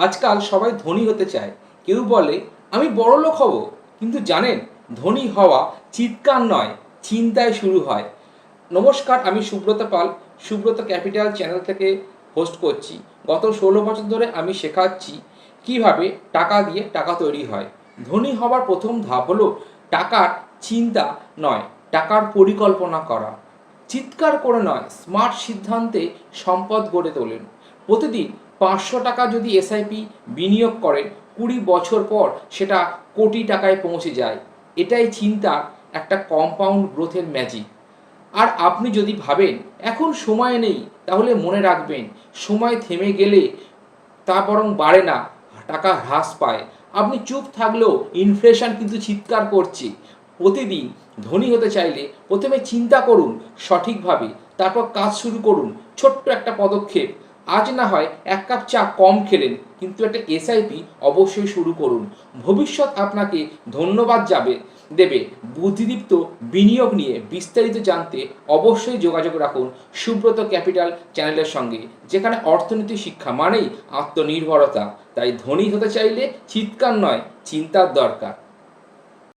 আজকাল সবাই ধনী হতে চায়। কেউ বলে আমি বড়লোক হব, কিন্তু জানেন ধনী হওয়া চিৎকার নয়, চিন্তায় শুরু হয়। নমস্কার, আমি সুব্রত পাল, সুব্রত ক্যাপিটাল চ্যানেল থেকে হোস্ট করছি। গত 16 বছর ধরে আমি শেখাচ্ছি কিভাবে টাকা দিয়ে টাকা তৈরি হয়। ধনী হওয়ার প্রথম ধাপ হলো টাকার চিন্তা নয়, টাকার পরিকল্পনা করা। চিৎকার করে নয়, স্মার্ট সিদ্ধান্তে সম্পদ গড়ে তোলেন। প্রতিদিন 500 টাকা যদি এসআইপি বিনিয়োগ করেন, 20 বছর পর সেটা কোটি টাকায় পৌঁছে যায়। এটাই চিন্তার একটা কম্পাউন্ড গ্রোথের ম্যাজিক। আর আপনি যদি ভাবেন এখন সময় নেই, তাহলে মনে রাখবেন সময় থেমে গেলে তা বরং বাড়ে না, টাকা হ্রাস পায়। আপনি চুপ থাকলেও ইনফ্লেশন কিন্তু চিৎকার করছে। প্রতিদিন ধনী হতে চাইলে প্রথমে চিন্তা করুন সঠিকভাবে, তারপর কাজ শুরু করুন। ছোট্ট একটা পদক্ষেপ। আজ না হয় 1 কাপ চা কম খেলেন, কিন্তু একটা এসআইপি অবশ্যই শুরু করুন। ভবিষ্যৎ আপনাকে ধন্যবাদ দেবে। বুদ্ধিদীপ্ত বিনিয়োগ নিয়ে বিস্তারিত জানতে অবশ্যই যোগাযোগ রাখুন সুব্রত ক্যাপিটাল চ্যানেলের সঙ্গে, যেখানে অর্থনীতি শিক্ষা মানেই আত্মনির্ভরতা। তাই ধনী হতে চাইলে চিৎকার নয়, চিন্তার দরকার।